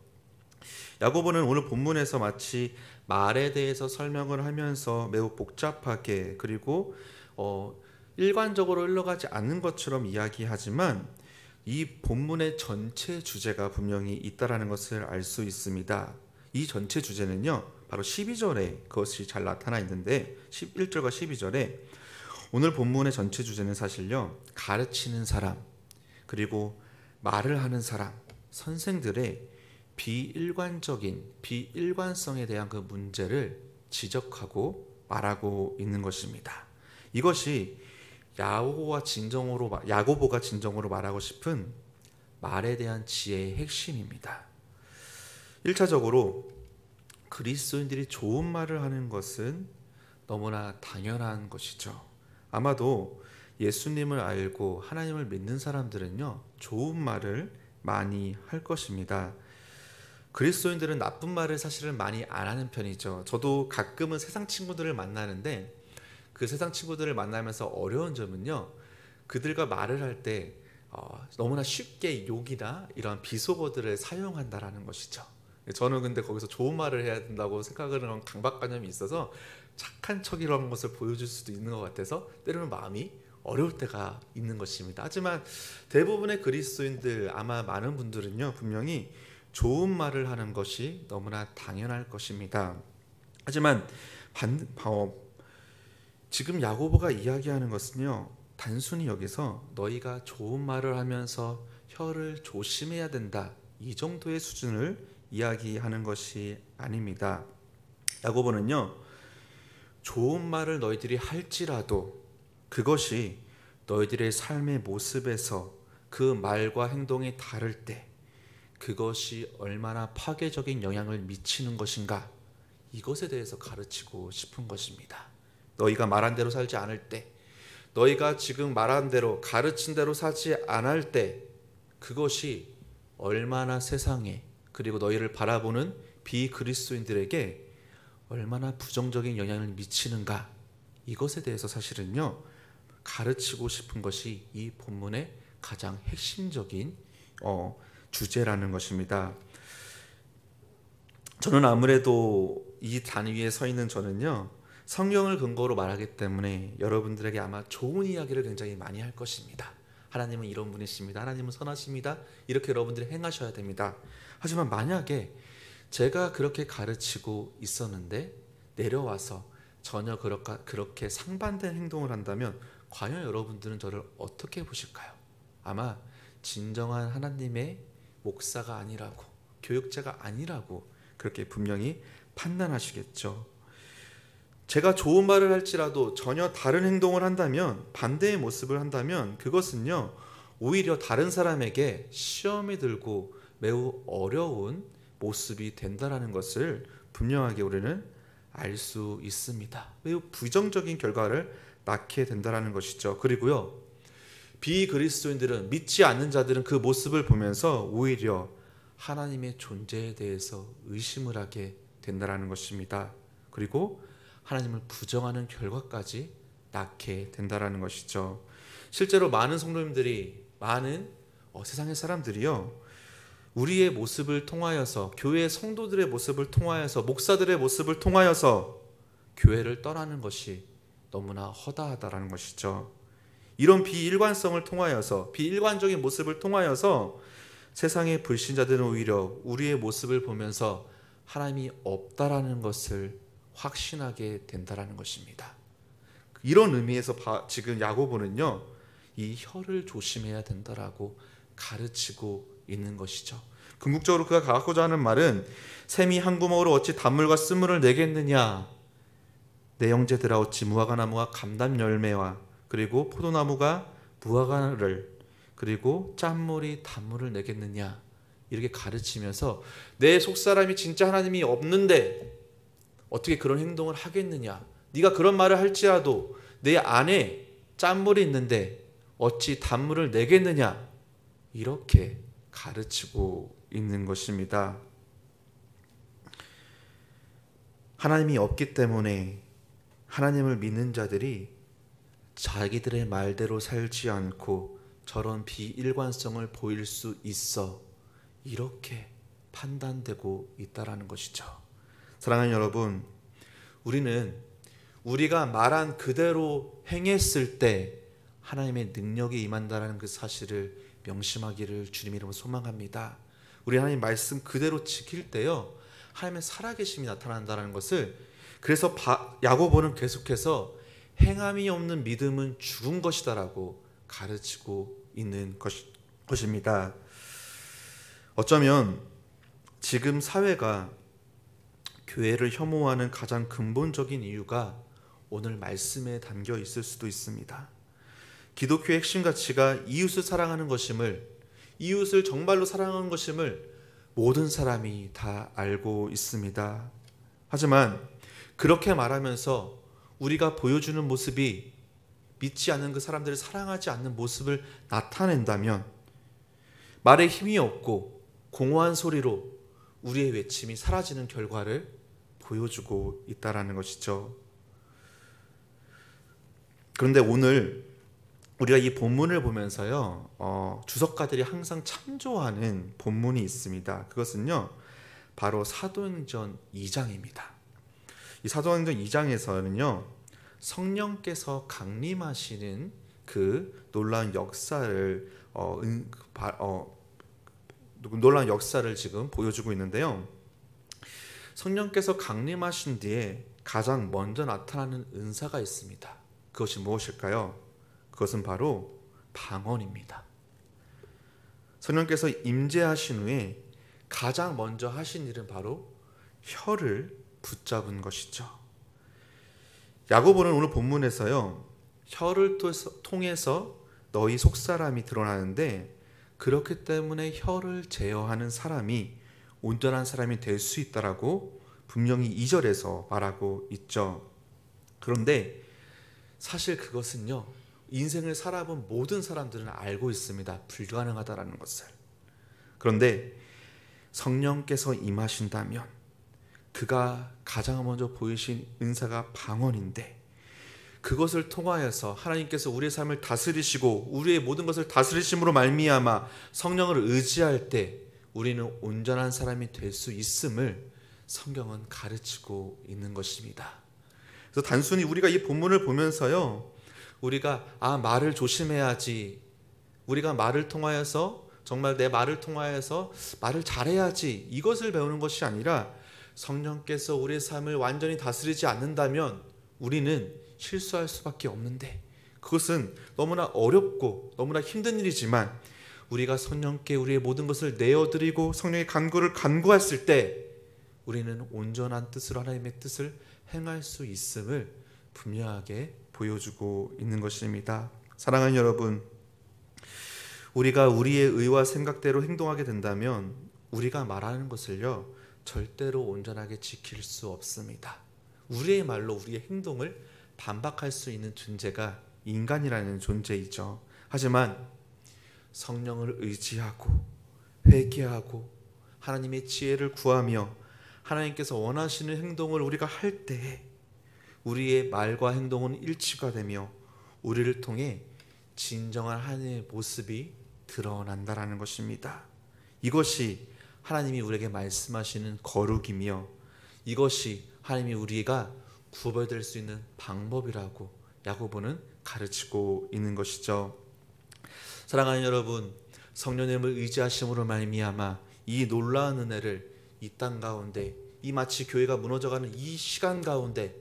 야고보는 오늘 본문에서 마치 말에 대해서 설명을 하면서 매우 복잡하게 그리고 일관적으로 흘러가지 않는 것처럼 이야기하지만 이 본문의 전체 주제가 분명히 있다라는 것을 알 수 있습니다. 이 전체 주제는요 바로 12절에 그것이 잘 나타나 있는데 1절과 12절에 오늘 본문의 전체 주제는 사실요 가르치는 사람 그리고 말을 하는 사람 선생들의 비일관성에 대한 그 문제를 지적하고 말하고 있는 것입니다. 이것이 야고보가 진정으로 말하고 싶은 말에 대한 지혜의 핵심입니다. 1차적으로 그리스도인들이 좋은 말을 하는 것은 너무나 당연한 것이죠. 아마도 예수님을 알고 하나님을 믿는 사람들은요 좋은 말을 많이 할 것입니다. 그리스도인들은 나쁜 말을 사실은 많이 안 하는 편이죠. 저도 가끔은 세상 친구들을 만나는데 그 세상 친구들을 만나면서 어려운 점은요 그들과 말을 할 때 너무나 쉽게 욕이나 이런 비속어들을 사용한다라는 것이죠. 저는 근데 거기서 좋은 말을 해야 된다고 생각하는 강박관념이 있어서 착한 척이라는 것을 보여줄 수도 있는 것 같아서 때로는 마음이 어려울 때가 있는 것입니다. 하지만 대부분의 그리스도인들 아마 많은 분들은요 분명히 좋은 말을 하는 것이 너무나 당연할 것입니다. 하지만 지금 야고보가 이야기하는 것은요 단순히 여기서 너희가 좋은 말을 하면서 혀를 조심해야 된다 이 정도의 수준을 이야기하는 것이 아닙니다. 야고보는요 좋은 말을 너희들이 할지라도 그것이 너희들의 삶의 모습에서 그 말과 행동이 다를 때 그것이 얼마나 파괴적인 영향을 미치는 것인가 이것에 대해서 가르치고 싶은 것입니다. 너희가 말한 대로 살지 않을 때 너희가 지금 말한 대로 가르친 대로 살지 않을 때 그것이 얼마나 세상에 그리고 너희를 바라보는 비그리스도인들에게 얼마나 부정적인 영향을 미치는가 이것에 대해서 사실은요 가르치고 싶은 것이 이 본문의 가장 핵심적인 주제라는 것입니다. 저는 아무래도 이 단위에 서 있는 저는요 성경을 근거로 말하기 때문에 여러분들에게 아마 좋은 이야기를 굉장히 많이 할 것입니다. 하나님은 이런 분이십니다. 하나님은 선하십니다. 이렇게 여러분들이 행하셔야 됩니다. 하지만 만약에 제가 그렇게 가르치고 있었는데 내려와서 전혀 그렇게 상반된 행동을 한다면 과연 여러분들은 저를 어떻게 보실까요? 아마 진정한 하나님의 목사가 아니라고 교육자가 아니라고 그렇게 분명히 판단하시겠죠. 제가 좋은 말을 할지라도 전혀 다른 행동을 한다면 반대의 모습을 한다면 그것은요 오히려 다른 사람에게 시험이 들고 매우 어려운 모습이 된다라는 것을 분명하게 우리는 알 수 있습니다. 매우 부정적인 결과를 낳게 된다라는 것이죠. 그리고요 비그리스도인들은 믿지 않는 자들은 그 모습을 보면서 오히려 하나님의 존재에 대해서 의심을 하게 된다라는 것입니다. 그리고 하나님을 부정하는 결과까지 낳게 된다라는 것이죠. 실제로 많은 성도님들이, 많은 세상의 사람들이요, 우리의 모습을 통하여서, 교회의 성도들의 모습을 통하여서, 목사들의 모습을 통하여서 교회를 떠나는 것이 너무나 허다하다라는 것이죠. 이런 비일관성을 통하여서, 비일관적인 모습을 통하여서 세상의 불신자들은 오히려 우리의 모습을 보면서 하나님이 없다라는 것을 확신하게 된다라는 것입니다. 이런 의미에서 지금 야고보는요, 이 혀를 조심해야 된다라고 가르치고 있는 것이죠. 궁극적으로 그가 갖고자 하는 말은, 샘이 한 구멍으로 어찌 단물과 쓴물을 내겠느냐, 내 형제들아 어찌 무화과나무가 감람 열매와 그리고 포도나무가 무화과를 그리고 짠물이 단물을 내겠느냐, 이렇게 가르치면서 내 속사람이 진짜 하나님이 없는데 어떻게 그런 행동을 하겠느냐, 네가 그런 말을 할지라도 내 안에 짠물이 있는데 어찌 단물을 내겠느냐, 이렇게 가르치고 있는 것입니다. 하나님이 없기 때문에 하나님을 믿는 자들이 자기들의 말대로 살지 않고 저런 비일관성을 보일 수 있어, 이렇게 판단되고 있다라는 것이죠. 사랑하는 여러분, 우리는 우리가 말한 그대로 행했을 때 하나님의 능력이 임한다라는 그 사실을 명심하기를 주님 이름으로 소망합니다. 우리 하나님 말씀 그대로 지킬 때요, 하나님의 살아계심이 나타난다는 것을, 그래서 야고보는 계속해서 행함이 없는 믿음은 죽은 것이다라고 가르치고 있는 것입니다. 어쩌면 지금 사회가 교회를 혐오하는 가장 근본적인 이유가 오늘 말씀에 담겨 있을 수도 있습니다. 기독교의 핵심 가치가 이웃을 사랑하는 것임을, 이웃을 정말로 사랑하는 것임을 모든 사람이 다 알고 있습니다. 하지만 그렇게 말하면서 우리가 보여주는 모습이 믿지 않는 그 사람들을 사랑하지 않는 모습을 나타낸다면 말에 힘이 없고 공허한 소리로 우리의 외침이 사라지는 결과를 보여주고 있다는 것이죠. 그런데 오늘 우리가 이 본문을 보면서요, 주석가들이 항상 참조하는 본문이 있습니다. 그것은요, 바로 사도행전 2장입니다. 이 사도행전 2장에서는요, 성령께서 강림하시는 그 놀라운 역사를 지금 보여주고 있는데요, 성령께서 강림하신 뒤에 가장 먼저 나타나는 은사가 있습니다. 그것이 무엇일까요? 그것은 바로 방언입니다. 성령께서 임재하신 후에 가장 먼저 하신 일은 바로 혀를 붙잡은 것이죠. 야고보는 오늘 본문에서요, 혀를 통해서 너희 속사람이 드러나는데, 그렇기 때문에 혀를 제어하는 사람이 온전한 사람이 될 수 있다라고 분명히 2절에서 말하고 있죠. 그런데 사실 그것은요, 인생을 살아본 모든 사람들은 알고 있습니다. 불가능하다라는 것을. 그런데 성령께서 임하신다면 그가 가장 먼저 보이신 은사가 방언인데, 그것을 통하여서 하나님께서 우리의 삶을 다스리시고 우리의 모든 것을 다스리심으로 말미암아 성령을 의지할 때 우리는 온전한 사람이 될 수 있음을 성경은 가르치고 있는 것입니다. 그래서 단순히 우리가 이 본문을 보면서요, 우리가 말을 조심해야지, 우리가 말을 통하여서 정말 내 말을 통하여서 말을 잘해야지, 이것을 배우는 것이 아니라 성령께서 우리의 삶을 완전히 다스리지 않는다면 우리는 실수할 수밖에 없는데, 그것은 너무나 어렵고 너무나 힘든 일이지만 우리가 성령께 우리의 모든 것을 내어드리고 성령의 간구를 간구했을 때 우리는 온전한 뜻으로 하나님의 뜻을 행할 수 있음을 분명하게 보여주고 있는 것입니다. 사랑하는 여러분, 우리가 우리의 의와 생각대로 행동하게 된다면 우리가 말하는 것을요, 절대로 온전하게 지킬 수 없습니다. 우리의 말로 우리의 행동을 반박할 수 있는 존재가 인간이라는 존재이죠. 하지만 성령을 의지하고 회개하고 하나님의 지혜를 구하며 하나님께서 원하시는 행동을 우리가 할 때에 우리의 말과 행동은 일치가 되며 우리를 통해 진정한 하나님의 모습이 드러난다라는 것입니다. 이것이 하나님이 우리에게 말씀하시는 거룩이며 이것이 하나님이 우리가 구별될 수 있는 방법이라고 야고보는 가르치고 있는 것이죠. 사랑하는 여러분, 성령님을 의지하심으로 말미암아 이 놀라운 은혜를 이 땅 가운데, 이 마치 교회가 무너져가는 이 시간 가운데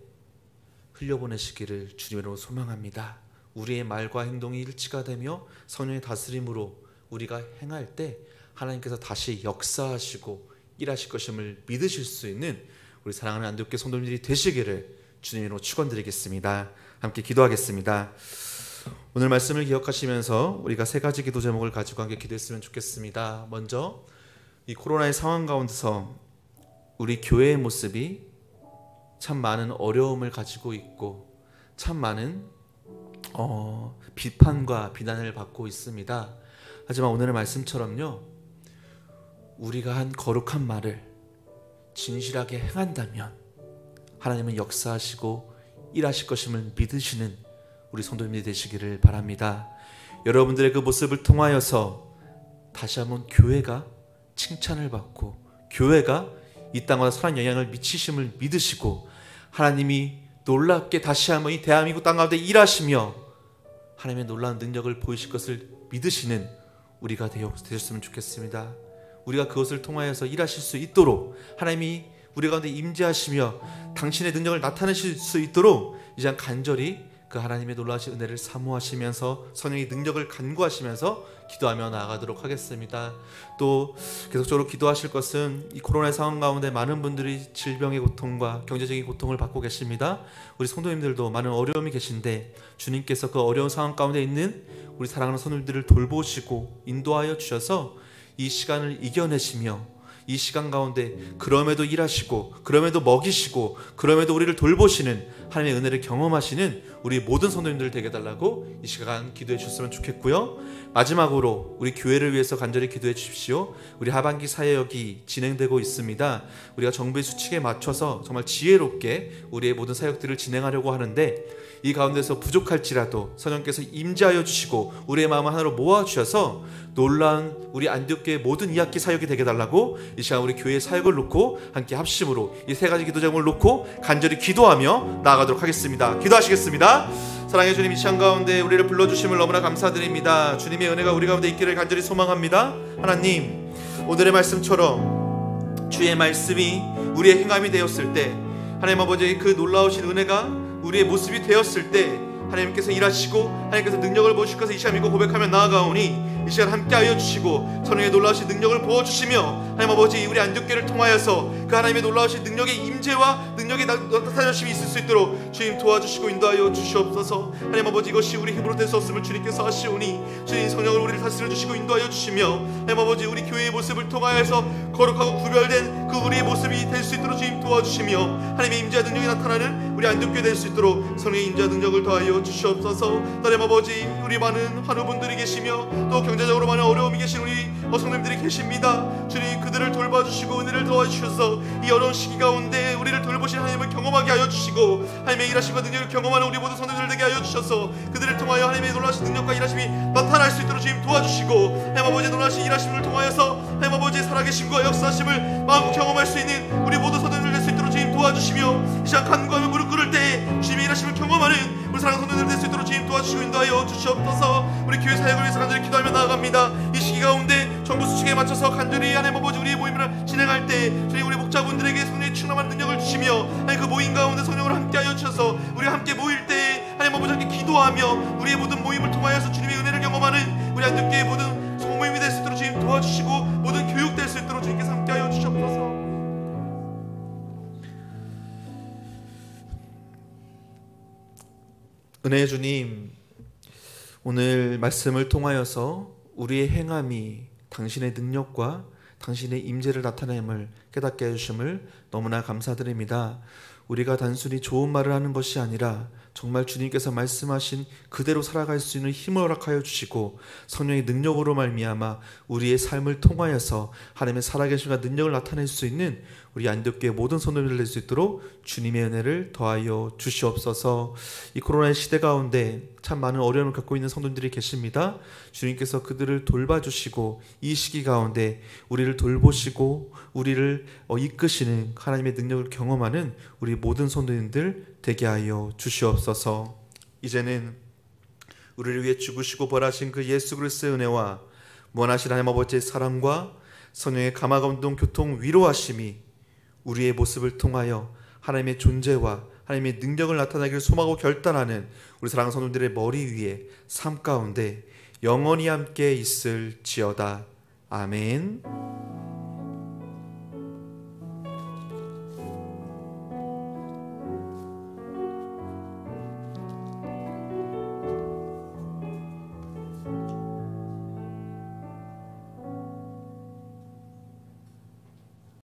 흘려보내시기를 주님으로 소망합니다. 우리의 말과 행동이 일치가 되며 성령의 다스림으로 우리가 행할 때 하나님께서 다시 역사하시고 일하실 것임을 믿으실 수 있는 우리 사랑하는 안동교회 성도님들이 되시기를 주님으로 축원드리겠습니다. 함께 기도하겠습니다. 오늘 말씀을 기억하시면서 우리가 세 가지 기도 제목을 가지고 함께 기도했으면 좋겠습니다. 먼저 이 코로나의 상황 가운데서 우리 교회의 모습이 참 많은 어려움을 가지고 있고 참 많은 비판과 비난을 받고 있습니다. 하지만 오늘의 말씀처럼요, 우리가 한 거룩한 말을 진실하게 행한다면 하나님은 역사하시고 일하실 것임을 믿으시는 우리 성도님들이 되시기를 바랍니다. 여러분들의 그 모습을 통하여서 다시 한번 교회가 칭찬을 받고 교회가 이 땅에 선한 영향을 미치심을 믿으시고 하나님이 놀랍게 다시 한번 이 대한민국 땅 가운데 일하시며 하나님의 놀라운 능력을 보이실 것을 믿으시는 우리가 되셨으면 좋겠습니다. 우리가 그것을 통하여서 일하실 수 있도록 하나님이 우리 가운데 임재하시며 당신의 능력을 나타내실 수 있도록 이제 간절히 그 하나님의 놀라우신 은혜를 사모하시면서 성령의 능력을 간구하시면서 기도하며 나아가도록 하겠습니다. 또 계속적으로 기도하실 것은 이 코로나의 상황 가운데 많은 분들이 질병의 고통과 경제적인 고통을 받고 계십니다. 우리 성도님들도 많은 어려움이 계신데 주님께서 그 어려운 상황 가운데 있는 우리 사랑하는 성도님들을 돌보시고 인도하여 주셔서 이 시간을 이겨내시며 이 시간 가운데 그럼에도 일하시고 그럼에도 먹이시고 그럼에도 우리를 돌보시는 하나님의 은혜를 경험하시는 우리 모든 성도님들 되게 해달라고 이 시간 기도해 주셨으면 좋겠고요. 마지막으로 우리 교회를 위해서 간절히 기도해 주십시오. 우리 하반기 사역이 진행되고 있습니다. 우리가 정부의 수칙에 맞춰서 정말 지혜롭게 우리의 모든 사역들을 진행하려고 하는데 이 가운데서 부족할지라도 성령께서 임재하여 주시고 우리의 마음을 하나로 모아주셔서 놀라운 우리 안디옥교회 모든 2학기 사역이 되게 해달라고 이 시간 우리 교회의 사역을 놓고 함께 합심으로 이 세 가지 기도 제목을 놓고 간절히 기도하며 나아가도록 하겠습니다. 기도하시겠습니다. 사랑의 주님, 이 시간 가운데 우리를 불러주심을 너무나 감사드립니다. 주님의 은혜가 우리 가운데 있기를 간절히 소망합니다. 하나님, 오늘의 말씀처럼 주의 말씀이 우리의 행함이 되었을 때 하나님 아버지의 그 놀라우신 은혜가 우리의 모습이 되었을 때 하나님께서 일하시고 하나님께서 능력을 보실 것을 이 시간 믿고 고백하며 나아가오니 이 시간 함께하여 주시고 성령의 놀라우신 능력을 부어주시며 하나님 아버지 우리 안디옥교회를 통하여서 그 하나님의 놀라우신 능력의 임재와 능력의 나타나심이 있을 수 있도록 주님 도와주시고 인도하여 주시옵소서. 하나님 아버지 이것이 우리 힘으로 될 수 없음을 주님께서 하시오니 주님 성령을 우리를 다스려 주시고 인도하여 주시며 하나님 아버지 우리 교회의 모습을 통하여서 거룩하고 구별된 그 우리의 모습이 될 수 있도록 주님 도와주시며 하나님의 임재와 능력이 나타나는 우리 안디옥교회 될 수 있도록 성령의 임재와 능력을 더하여 주시옵소서. 하나님 아버지 우리 많은 환우분들이 계시며 또 경제적으로 많은 어려움이 계신 우리 성도님들이 계십니다. 주님 그들을 돌봐주시고 은혜를 도와주셔서 이 어려운 시기 가운데 우리를 돌보신 하나님을 경험하게 하여 주시고 하나님의 일하심과 능력을 경험하는 우리 모든 성도들 되게 하여 주셔서 그들을 통하여 하나님의 놀라우신 능력과 일하심이 나타날 수 있도록 주님 도와주시고 하나님 아버지의 놀라우신 일하심을 통하여서 하나님 아버지의 살아계심과 역사하심을 마음껏 경험할 수 있는 우리 모든 성도들 될 수 있도록 주님 도와주시며 이 시간 간구하며 무릎 꿇을 때 주님의 일하심을 경험하는 우리 사랑하는 성도들 될 수 있도록 주님 도와주시고 인도하여 주시옵소서. 우리 교회 사역을 위해서 간절히 기도하며 나아갑니다. 이 시기 가운데 정부 수칙에 맞춰서 간절히 하나님 아버지 우리의 모임을 진행할 때 주님 우리 목자분들에게 성령의 충만한 능력을 주시며 하나님 그 모임 가운데 성령을 함께하여 주셔서 우리 함께 모일 때 하나님 아버지 함께 기도하며 우리의 모든 모임을 통하여서 주님의 은혜를 경험하는 우리 안디옥교회의 모든 소모임이 될 수 있도록 주님 도와주시고 모든 교육될 수 있도록 주님께서 함께하여 주시옵소서. 은혜의 주님, 오늘 말씀을 통하여서 우리의 행함이 당신의 능력과 당신의 임재를 나타냄을 깨닫게 해주심을 너무나 감사드립니다. 우리가 단순히 좋은 말을 하는 것이 아니라 정말 주님께서 말씀하신 그대로 살아갈 수 있는 힘을 허락하여 주시고 성령의 능력으로 말미암아 우리의 삶을 통하여서 하나님의 살아계심과 능력을 나타낼 수 있는 우리 안디옥교회 모든 성도님들 될 수 있도록 주님의 은혜를 더하여 주시옵소서. 이 코로나의 시대 가운데 참 많은 어려움을 겪고 있는 성도님들이 계십니다. 주님께서 그들을 돌봐주시고 이 시기 가운데 우리를 돌보시고 우리를 이끄시는 하나님의 능력을 경험하는 우리 모든 성도님들 되게 하여 주시옵소서. 이제는 우리를 위해 죽으시고 벌하신 그 예수 그리스도의 은혜와 무한하신 하나님 아버지의 사랑과 성령의 감화감동 교통 위로하심이 우리의 모습을 통하여 하나님의 존재와 하나님의 능력을 나타나기를 소망하고 결단하는 우리 사랑하는 성도들의 머리 위에 삶 가운데 영원히 함께 있을지어다. 아멘.